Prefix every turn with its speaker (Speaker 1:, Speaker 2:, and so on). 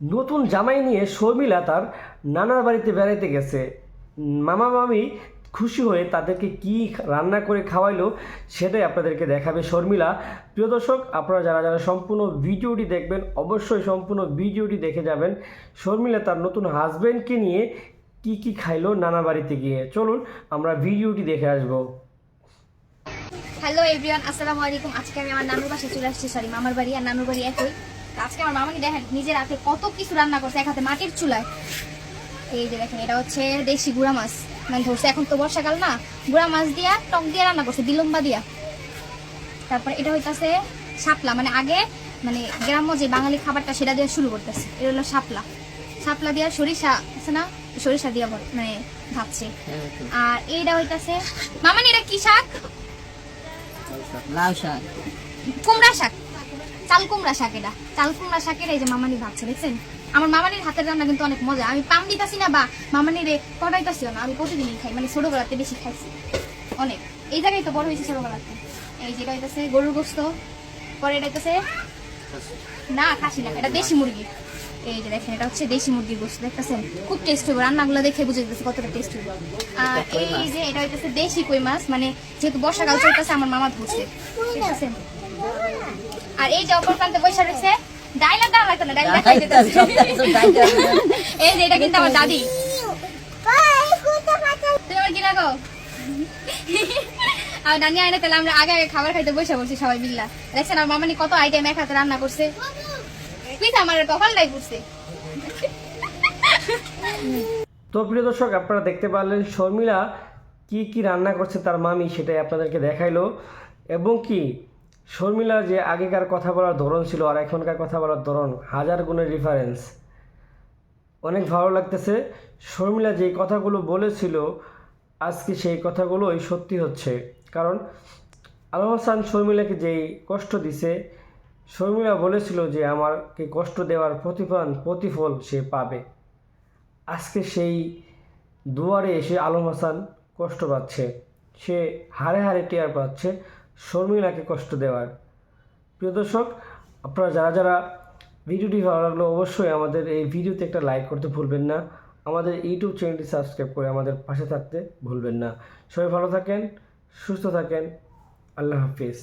Speaker 1: নতুন জামাই নিয়ে শর্মিলা তার নানার বাড়িতে বেড়াইতে গেছে। মামা মামি খুশি হয়ে তাদেরকে কি রান্না করে খাওয়াইলো সেটাই আপনাদেরকে দেখাবে শর্মিলা। প্রিয় দর্শক, আপনারা যারা যারা সম্পূর্ণ ভিডিওটি দেখবেন অবশ্যই সম্পূর্ণ ভিডিওটি দেখে যাবেন। শর্মিলা তার নতুন হাজব্যান্ডকে নিয়ে কি কি খাইলো নানা বাড়িতে গিয়ে, চলুন আমরা ভিডিওটি দেখে আসবো।
Speaker 2: হ্যালো এভরিওয়ান, আসসালামু আলাইকুম। আজকে আমি আমার নানুর বাসায় চলে আসছি, সরি মামার বাড়ি আর নানুর বাড়ি একই। তো আজকে আমার মামাকে দেখেন নিজের হাতে কত কিছু রান্না করছে, এক হাতে মাটির চুলায়। এই যে দেখেন, এটা হচ্ছে দেশি গুড়া মাছ, মানে ধরছে এখন তো বর্ষাকাল না, গুড়া মাছ দিয়া টক দিয়ে রান্না করছে, বিলম্বা দিয়া। তারপর এটা হইতাছে শাপলা, মানে আগে মানে গ্রাম্য যে বাঙালি খাবারটা সেটা দিয়ে শুরু করতেছে। এটা হলো শাপলা, শাপলা দিয়া সরিষা আছে না, সরিষা দিয়া মানে ভাবছে। আর এইটা হইতাছে মামানি, এটা কি শাক?
Speaker 3: লাউ শাক,
Speaker 2: কুমড়া শাক, চাল কুমড়া শাক। এটা চাল কুমড়া শাকের এই যে মামানি ভাবছে, দেখছেন? আমার মামানির হাতের রান্না কিন্তু অনেক মজা। আমি পাম দিতাছি না বা মামানির পটাইতাছি না, আমি প্রতিদিনই খাই, মানে ছোটবেলাতে বেশি খাইছি অনেক। এই জায়গায় তো বড় হয়েছে ছোটবেলাতে। এই যেটা হইতেছে গরুর গোস্ত, পরে এটা হইতেছে না খাসি না, এটা দেশি মুরগি। এই যে দেখেন, এটা হচ্ছে দেশি মুরগির গোস্ত, দেখতেছেন? খুব টেস্ট হবে, রান্নাগুলো দেখে বুঝে যেতেছে কতটা টেস্ট হবে। আর এই যে এটা হইতেছে দেশি কই মাছ, মানে যেহেতু বর্ষাকাল চলতেছে আমার মামা ধরছে, ঠিক আছে? আর এই যে অপর প্রান্তে বৈশা রয়েছে ডাইলা, ডাল লাগতো না, ডাইলা খাই যেতেছে। এই যে এটা কিন্তু আমার দাদি। তুমি আমার কি লাগো? আর নানি আয়না, তাহলে আমরা আগে আগে খাবার খাইতে বসে বলছি সবাই মিল্লা। দেখছেন আমার মামানি কত আইটেম এক হাতে রান্না করছে। প্লিজ আমার কপালটাই পড়ছে।
Speaker 1: তো প্রিয় দর্শক, আপনারা দেখতে পারলেন শর্মিলা কি কি রান্না করছে তার মামি, সেটাই আপনাদেরকে দেখাইলো। এবং কি শর্মিলার যে আগেকার কথা বলার ধরন ছিল আর এখনকার কথা বলার ধরন হাজার গুণের ডিফারেন্স। অনেক ভালো লাগতেছে। শর্মিলা যেই কথাগুলো বলেছিল আজকে সেই কথাগুলোই সত্যি হচ্ছে। কারণ আলম হাসান শর্মিলাকে যেই কষ্ট দিছে, শর্মিলা বলেছিল যে আমাকে কষ্ট দেওয়ার প্রতিফল সে পাবে। আজকে সেই দুয়ারে এসে আলম হাসান কষ্ট পাচ্ছে, সে হাড়ে হাড়ে টের পাচ্ছে শর্মিলাকে কষ্ট দেওয়ার। প্রিয় দর্শক, আপনারা যারা যারা ভিডিওটি ভালো লাগলো অবশ্যই আমাদের এই ভিডিওতে একটা লাইক করতে ভুলবেন না, আমাদের ইউটিউব চ্যানেলটি সাবস্ক্রাইব করে আমাদের পাশে থাকতে ভুলবেন না। সবাই ভালো থাকেন, সুস্থ থাকেন, আল্লাহ হাফিজ।